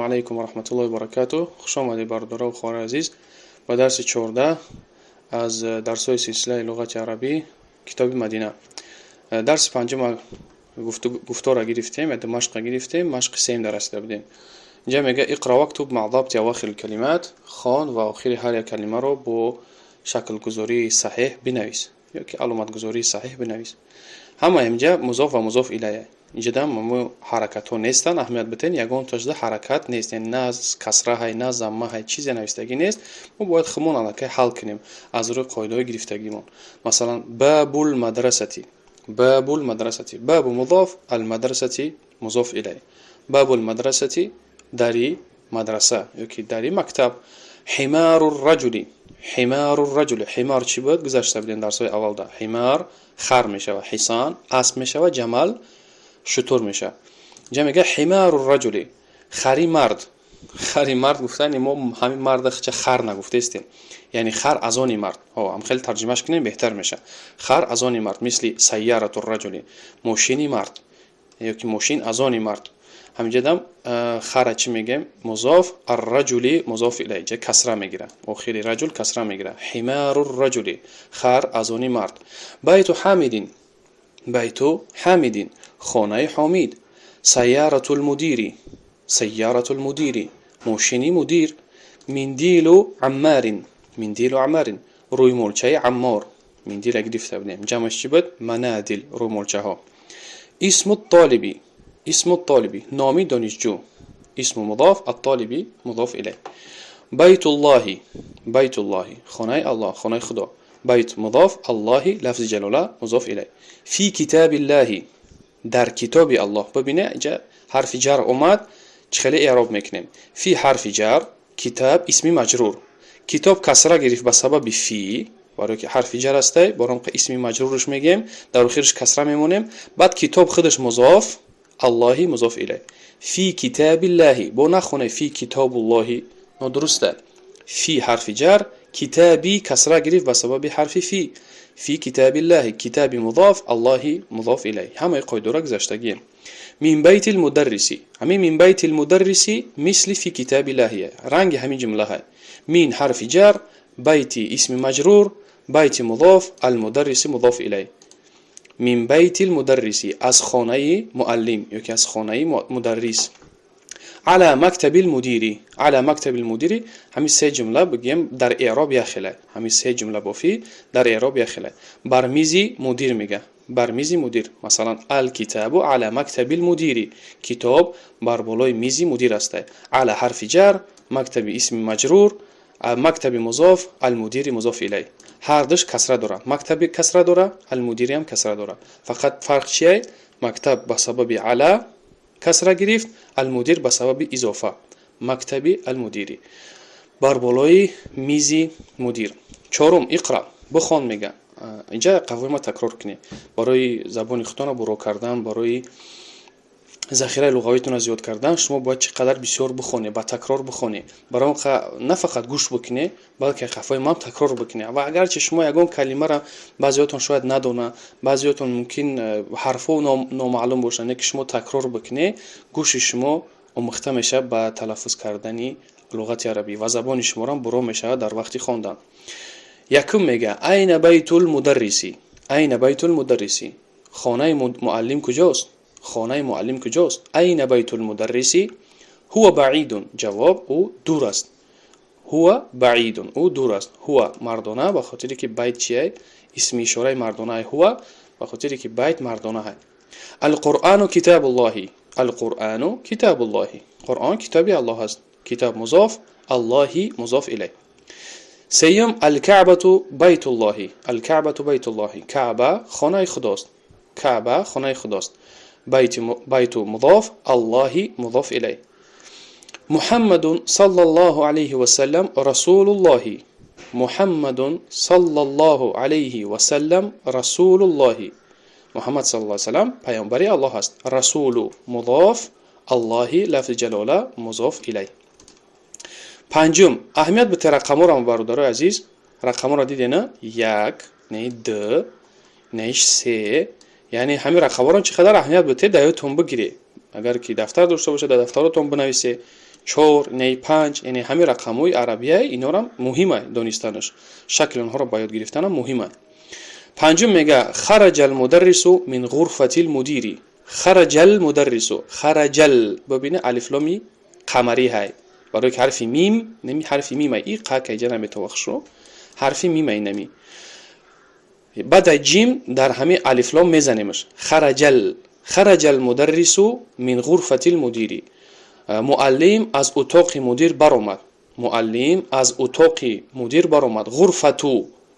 علیکم و رحمت الله و برکاته. خوش آمدید برادران و خواهران عزیز به درس 14 از درس‌های سلسله لغت عربی کتاب مدینه. درس پنجم گفتار گرفتیم، مشق گرفتیم، مشق سیم درس بودیم. اینجا میگه اقرا واکتب مع ضبط اواخر الکلمات، خوان و آخر هر یک کلمه رو با شکل گذاری صحیح بنویس یا که علامت گذاری صحیح بنویس. همه اینجا مضاف و مضاف الیه. اینجا دم حرکت ها نیستن، اهمیت بتین یگان تجده حرکت نیست، یعنی نه کسره های نه ضمه های چیزی نوشتگی نیست. ما باید خمون الکی حل کنیم از روی قاعده های گرفتگیمون. مثلا باب المدرسه، باب المدرسه، باب مضاف، المدرسه مضاف الیه. باب المدرسه داری مدرسه یا که داری مکتب. حمار الرجل، حمار الرجل، حمار چی بود گذشته بودیم درس های اول ده. حمار خر میشه و حصان اسب میشه و جمل شتر میشه. اینجا میگه حمار الرجل، خری مرد. خری مرد گفتن ما همین مرد چه خر نگفته استیم، یعنی خر از آن مرد. هم خیلی ترجمهش کنیم بهتر میشه. خر از آن مرد، مثل سیاره الرجل، ماشین مرد یا که ماشین از آن مرد. همینجا دم خر چی میگیم مضاف، الرجل مضاف الیه، جا کسره میگیره، آخر رجل کسره میگیره. حمار الرجل، خر از آن مرد. بیت حامد، بیت حامد، خانه حامد. سیاره المدیر، سیاره المدیر، ماشین مدیر. مندیل عمار، مندیل عمار، روی مولچه عمار. مندیل اگه گرفته بودیم جمعش چی بود؟ منادل، روی مولچه ها. اسم الطالب، اسم الطالب نامی دانشجو. اسم مضاف، الطالب مضاف الیه. بیت الله، بیت الله خانه الله، خانه خدا. بیت مضاف، الله لفظ جلاله مضاف الیه. فی کتاب الله، در کتاب الله. ببینه اینجا حرف جر اومد چخیلی اعراب میکنیم. فی حرف جر، کتاب اسم مجرور. کتاب کسره گرفت به سبب فی، برای که حرف جر است، برام اسم مجرورش میگیم، در آخرش کسره میمونیم. بعد کتاب خودش مضاف، الله مضاف الیه. فی کتاب الله، با نخونه فی کتاب الله، درسته. فی حرف جر، کتابی کسره گرفت به سبب حرف فی. فی کتاب الله، کتاب مضاف، الله مضاف الیه. همه قاعده را گذشتگیم. من بیت المدرس، همین من بیت المدرس مثل فی کتاب الله، رنگ همین جمله های. من حرف جر، بیت اسم مجرور، بیت مضاف، المدرس مضاف الیه. من بیت المدرس، از خانه معلم یا که از خانه مدرس. على مکتب المدیر، على مکتب المدیر، همین سه جمله بگیم در اعراب یخله، همین سه جمله بافی در اعراب یخله. بر میز مدیر میگه، بر میز مدیر. مثلا الکتاب على مکتب المدیر، کتاب بر بالای میز مدیر است. على حرف جر، مکتب اسم مجرور، مکتب مضاف، المدیر مضاف الیه. هر دوش کسره داره، مکتب کسره داره، المدیری هم کسره داره. فقط فرق چیه؟ مکتب به سبب علی کسره گرفت، المدیر به سبب اضافه. مکتب المدیری، بر بالای میز مدیر. چهارم اقرا، بخوان میگه. اینجا قواعد ما تکرار کنی برای زبان خودتون برو کردن، برای ذخیره لغویتون زیاد کردن. شما باید چقدر بسیار بخونی، با تکرار بخونی. برای نه فقط گوش بکنی بلکه خفای ما تکرار بکنی. و اگر چه شما یگان کلمه را بعضیاتون شاید ندونه، بعضیاتون ممکن حرفا نامعلوم باشه، که شما تکرار بکنی گوش شما آموخته میشه به تلفظ کردن لغت عربی و زبان شما را برو میشه در وقتی خواندن. یکم میگه این بیت المدرسی، این بیت المدرسی، خانه معلم کجاست؟ خانه معلم کجاست؟ این بیت المدرسی. هو بعید، جواب او دور است. هو بعید، او دور است. هو مردانه به خاطری که بیت چیه؟ اسم اشاره مردانه هو، به خاطری که بیت مردانه ہے. القرآن کتاب الله، القرآن کتاب الله، قرآن کتاب الله است. کتاب مضاف، الله مضاف الیه. سیم الکعبه بیت الله، الکعبه بیت الله، کعبه خانه خداست، کعبه خانه خداست. بیت مضاف، الله مضاف الیه. محمد صلی الله علیه و سلم رسول الله، محمد صلی الله علیه و سلم رسول الله، محمد صلی الله علیه و سلم پیامبر الله است. رسول مضاف، الله لفظ جلاله مضاف الیه. پنجم اهمیت به رقم را برادرای عزیز. رقم را دیدی نه؟ یک، نه دو، نه سه. یعنی همین رقم را چقدر اهمیت بده دایتون بگیری. اگر که دفتر داشته باشه در دفترتون بنویسید. 4 یعنی 5 یعنی همه رقم‌های عربیه اینا را مهمه دانستنش، شکل اونها را با یاد گرفتن مهمه. پنجم میگه خرج المدرس من غرفة المدیر. خرج المدرس، خرج ببینه الف لامی قمری های برای که حرف میم نمی حرف میم ای قا که جنب توخشو حرف میم ای نمی بعد جیم در همه الف لام میزنیمش. خرج المدرس من غرفة المدیر. معلم از اتاق مدیر برآمد. معلم از اتاق مدیر برآمد.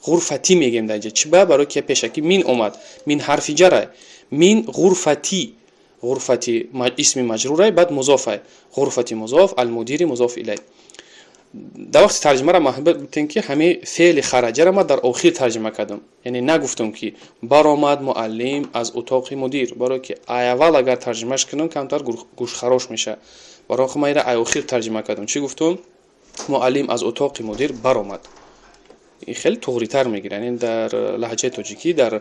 غرفتی میگیم در اینجا چی برای که پیشکی مین اومد، مین حرف جره، مین غرفتی اسم مجروره بعد مضافه، غرفتی مضاف المدیر مضاف الیه. در وقت ترجمه را محبت بودین که همه فعل خرجه را ما در آخر ترجمه کردم، یعنی نگفتم که برآمد معلم از اتاق مدیر، برای که اول اگر ترجمهش کنم کمتر گوش خراش میشه، برای که من را آخر ترجمه کردم. چی گفتم؟ معلم از اتاق مدیر برآمد. این خیلی طوری تر میگیره، یعنی در لهجه تاجیکی در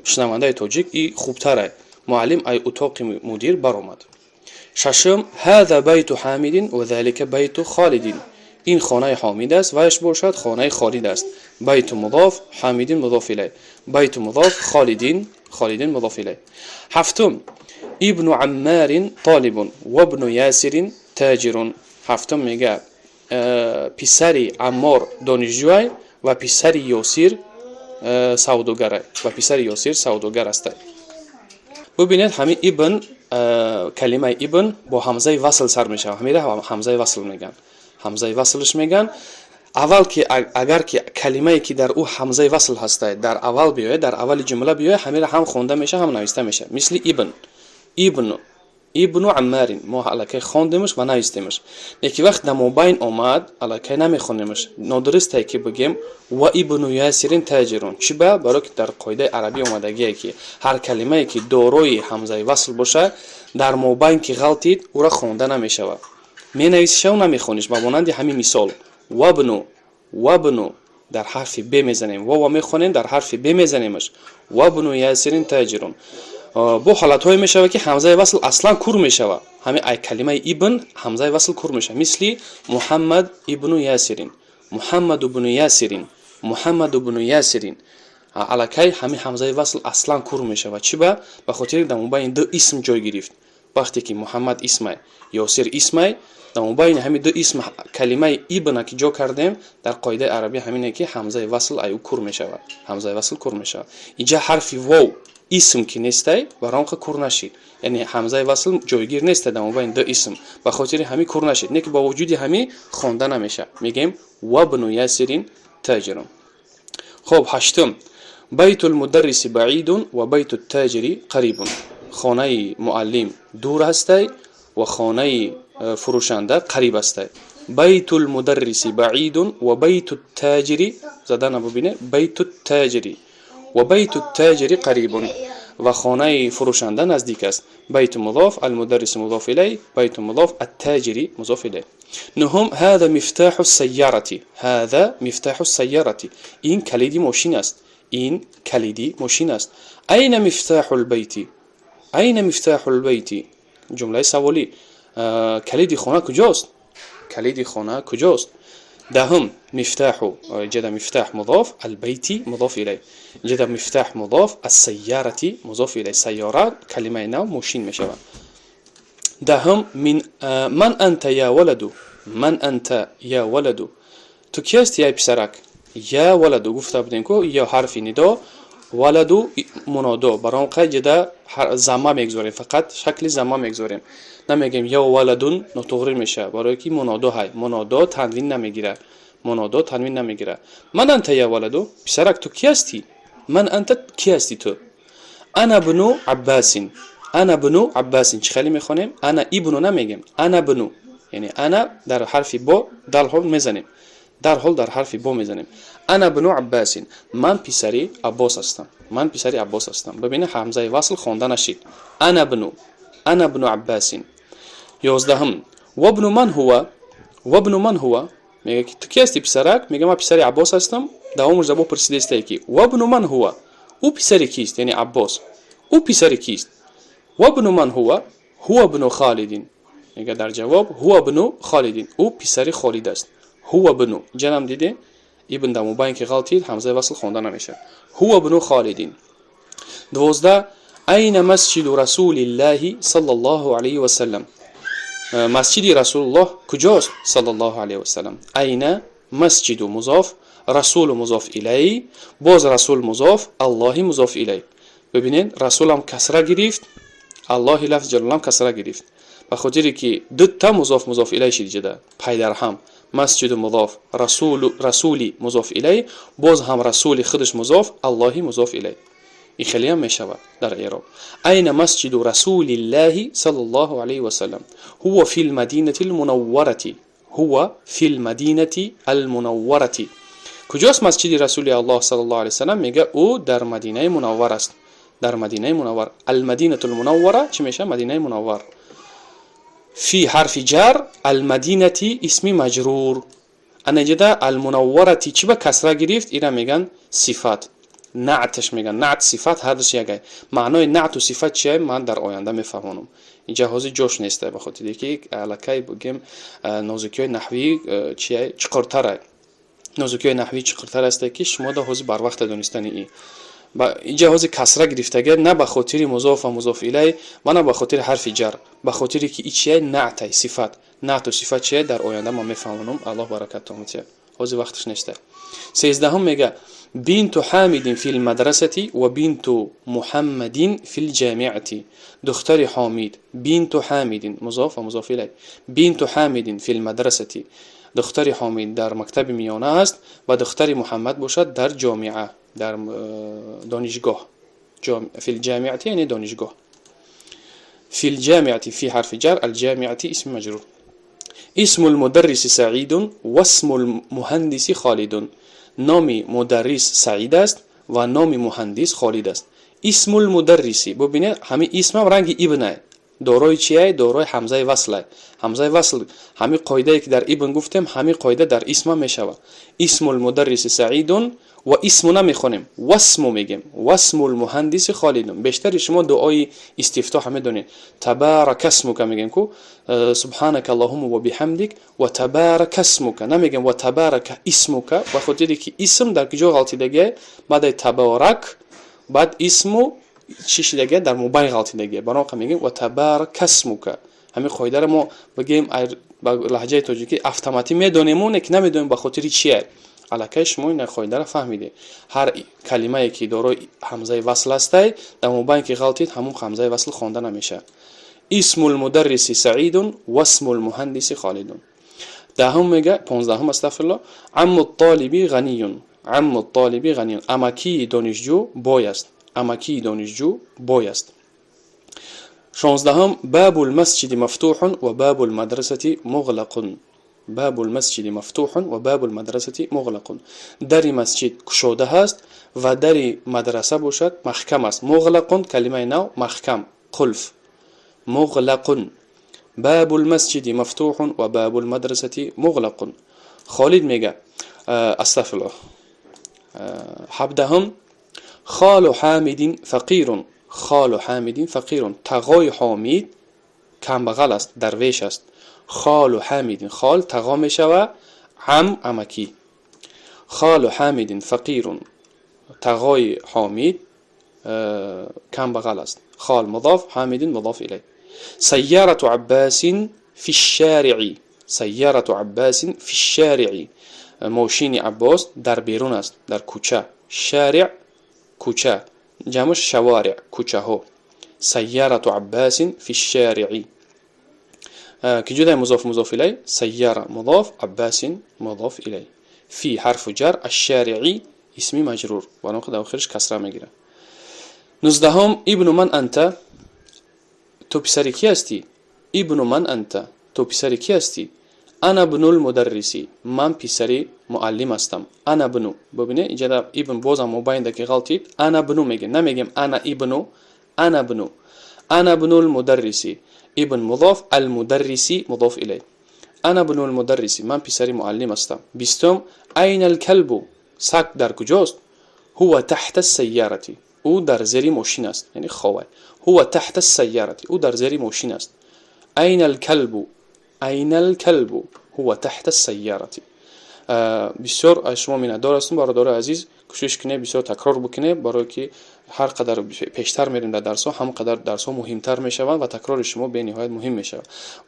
شنونده تاجیک این خوبتره. معلم از اتاق مدیر برآمد. ششم هذا بیت حامد و ذلك بیت خالد. این خانه حامد است و اش باشد خانه خالد است. بیت مضاف حامد مضاف الیه، بیت مضاف خالد مضاف الیه. هفتم ابن عمار طالب و ابن یاسر تاجر. هفتم میگه پسر عمار دانشجوی و پسر یاسر سوداگر است. ببینید همین ابن کلمه ابن با همزه وصل سر میشه، همین همزه وصل میگن، همزه وصلش میگن. اول که اگر که کلمه‌ای که در او همزه وصل هسته در اول بیاید، در اول جمله بیاید، همین هم خوانده میشه هم نوشته میشه. مثل ابن عمار ما الکی خواندیمش و نوشتیمش. یکی وقت در مابین اومد الکی نمیخونیمش، نادرسته که بگیم و ابن یاسر تاجرون. چی برای که در قاعده عربی اومدگیه که هر کلمه‌ای که دارای همزه وصل باشه در مابین که غلطید او را خوانده نمیشه، می نویسیش و نمیخونیش. با مانند همین مثال و ابن در حرف ب میزنیم و میخونیم در حرف ب میزنیمش و ابن یاسر تاجرون. با حالت‌های میشه که همزه وصل اصلا کور میشه، همین کلمه ابن همزه وصل کور میشه. مثل محمد ابن یاسرین الکی همین همزه وصل اصلا کور میشه. و چی به خاطر در مابین دو اسم جای گرفت. وقتی که محمد اسمه یاسر اسمه در مابین همین دو اسم کلمه ابن که جا کردیم در قاعده عربی همینه که همزه وصل ایو کور میشه، همزه وصل کور میشه. اینجا حرف واو اسم که نیسته برام که کور نشید، یعنی همزه وصل جایگیر نیسته در مابین دو اسم، به خاطر همین کور نشید. نه که با وجود همین خوانده نمیشه، میگیم و ابن یاسر تاجر. خب هشتم بیت المدرس بعید و بیت التاجر قریب. خانه معلم دور هسته و خانه فروشنده قریب هسته. بیت المدرس بعید و بیت التاجر زدن ببینه بیت التاجر و بیت التاجر قریب و خانه فروشنده نزدیک است. بیت مضاف المدرس مضاف الیه، بیت مضاف التاجر مضاف الیه. نهم هذا مفتاح السيارة. هذا مفتاح السيارة. این کلید ماشین است. این کلید ماشین است. این مفتاح البيت. این مفتاح البيت. جمله سوالی. کلید خانه کجاست؟ کلید خانه کجاست؟ دهم مفتاح جدا مفتاح مضاف البيت مضاف إليه، جدا مفتاح مضاف السيارة مضاف إليه. سيارات كلمة نوع ماشين میشه. دهم من أنت يا ولد. من أنت يا ولد. تو کیست یا پسرک؟ یا ولد گفته بودیم که یا حرف ندا ولد منادا برام قید جدا زمه میگذاریم، فقط شکل زمه میگذاریم، نمیگیم یا ولدون نطقی میشه برای که منادا های منادا تنوین نمیگیره، منادا تنوین نمیگیره. من انت یا ولدو پسرک تو کی هستی؟ من انت کی هستی تو؟ انا ابن عباس. انا ابن عباس. چه خیلی میخونیم انا ابن نمیگیم، انا ابن یعنی انا در حرف با در حال میزنیم، در حال در حرف با میزنیم. انا ابن عباس. من پسری عباس هستم، من پسری عباس هستم. ببینه همزه وصل خوانده نشید. انا ابن عباس. 11 و ابن من هو. و ابن من هو میگه تو کی هستی پسرک؟ میگه من پسری عباس هستم. دومش زبو پرسیده است کی و ابن من هو، او پسری کیست؟ یعنی عباس او پسری کیست؟ و ابن من هو ابن خالد. میگه در جواب هو ابن خالد، او پسر خالد است. هو ابن جنم دیده ابن در مبین که غلطید همزه وصل خوانده نمیشه. هو ابن خالد. 12 این مسجد رسول الله صلی الله علیه و سلم، مسجد رسول الله کجاست؟ صلی الله علیه و سلم. این مسجد مضاف، رسول مضاف الیه، باز رسول مضاف، الله مضاف الیه. ببینید رسول هم کسره گرفت، الله لفظ جلاله هم کسره گرفت، به خاطری که دو تا مضاف مضاف الیه شد جدا پای در هم. مسجد مضاف، رسولی مضاف الیه، باز هم رسول خودش مضاف، الله مضاف الیه. این خیلی هم میشود در اعراب. این مسجد رسول الله صلی الله علیه و سلم هو فی المدینه المنوره، هو فی المدینه المنوره. کجاست مسجد رسول الله صلی الله علیه و سلم؟ میگه او در مدینه منور است، در مدینه منور. المدینه المنوره چی میشه؟ مدینه منور. فی حرف جر، المدینه اسم مجرور. انجدا المنوره چی به کسره گرفت؟ اینا میگن صفت، نعتش میگن، نعت صفت هر دوش یکه. معنای نعت و صفت چیه من در آینده میفهمونم، اینجا حاضر جوش نیسته، به خاطر اینکه الکی بگیم نازکی نحوی چیه چقرتره، نازکی نحوی چقرتر است که شما دا حاضر بر وقت دونستن این با اینجا حاضر کسره گرفتگی، نه به خاطر مضاف و مضاف الیه و نه به خاطر حرف جر، به خاطر که این چیه نعت صفت، نعت و صفت چیه در آینده ما میفهمونم. الله برکت تامته حاضر وقتش نیسته. 13 میگه بنت حامد فی المدرسه و بنت محمد فی الجامعه. دختر حامد، بنت حامد مضاف و مضاف الیه، بنت حامد فی المدرسه، دختر حامد در مکتب میانه است و دختر محمد باشد در جامعه، در دانشگاه. فی الجامعه یعنی دانشگاه. فی الجامعه فی حرف جر، الجامعه اسم مجرور. اسم المدرس سعید و اسم المهندس خالد. نام مدرس سعید است و نام مهندس خالد است. اسم المدرسی ببینید همین اسم هم رنگ ابن دارای چیه؟ دارای همزه وصل. همزه وصل همین قاعده که در ابن گفتیم همین قاعده در اسم میشود. اسم المدرس سعید و اسم نمیخونیم، واسم میگیم، واسم المهندس خالد. بیشتر شما دعای استفتاح میدونید تبارک اسمک میگیم کو سبحانك اللهم و بحمدک و تبارک اسمک، نمیگیم و تبارک اسمک، به خاطر که اسم در کجا غلطیدگی بعد تبارک بعد اسم چیش دیگه در موبایل غلطی دیگه، برای میگیم و تبارک اسمک. همین قاعده رو ما بگیم با لهجه تاجیکی اتوماتیک میدونیم اون که نمیدونیم به خاطر چیه. الکی شما این قاعده رو فهمیده، هر کلمه‌ای که دارای همزه وصل است در موبایل که غلطید همون همزه وصل خوانده نمیشه. اسم المدرس سعید و اسم المهندس خالد. دهم میگه 15 استغفرالله عم الطالب غنی، عم الطالب غنی، امکی دانشجو بای است، امکی دانشجو بای است. 16 باب المسجد مفتوح و باب المدرسه مغلق، باب المسجد مفتوح و باب المدرسه مغلق. در مسجد گشوده است و در مدرسه باشد محکم است. مغلق کلمه نو محکم، قلف، مغلق. باب المسجد مفتوح و باب المدرسه مغلق. خالد میگه استغفرالله 17 خال حامد فقیر، خال حامد فقیر. تقای حامد کم بغل است، درویش است. خال حامد، خال تقا می شود، عم امکی. خال حامد فقیر، تقای حامد کم بغل است. خال مضاف، حامد مضاف الیه. سیارة عباس فی الشارع، سیارة عباس فی الشارع. ماشین عباس در بیرون است، در کوچه. شارع کوچه، جمعش شوارع، کوچه ها. سیارة عباس فی الشارع که جدا مضاف مضاف الیه، سیاره مضاف، عباس مضاف الیه. فی حرف جر، الشارعی اسم مجرور و نقطه آخرش کسره میگیره. 19 ابن من انت، تو پسر کی هستی؟ ابن من انت، تو پسر کی هستی؟ انا ابن المدرسی، من پسر معلم هستم. انا ابن، ببینید اینجا ابن بازم مبین که غلطید، انا ابن میگه، نمیگیم انا ابن، انا ابن. انا ابن المدرسی، ابن مضاف، المدرسی مضاف الیه. انا ابن المدرسی، من پسر معلم هستم. 20 این الكلب، سگ در کجاست؟ هو تحت السیاره، او در زیر ماشین است، یعنی خواه. هو تحت السیاره، او در زیر ماشین است. أين الكلب؟ أين الكلب؟ هو تحت السيارة. بسیار از شما میندار هستم برادر عزیز، کوشش کنید بسیار تکرار بکنید، برای که هر قدر پیشتر میریم در درس ها هم قدر درس ها مهمتر میشوند و تکرار شما به نهایت مهم میشه.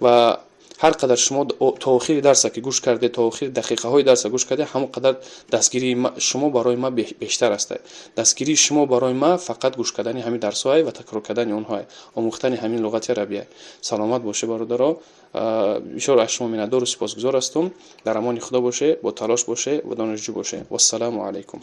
و هر قدر شما تا آخر درس که گوش کرده، تا آخر دقیقه های درس گوش کرده، هم قدر دستگیری شما برای ما بیشتر است. دستگیری شما برای ما فقط گوش کردن همین درس های و تکرار کردن اونها، آموختن همین لغت عربیه. سلامت باشه برادرها. بسیار از شما میندار و سپاسگزار هستم. در امان خدا باشه، با تلاش باشه و دانشجو باشه. و السلام علیکم.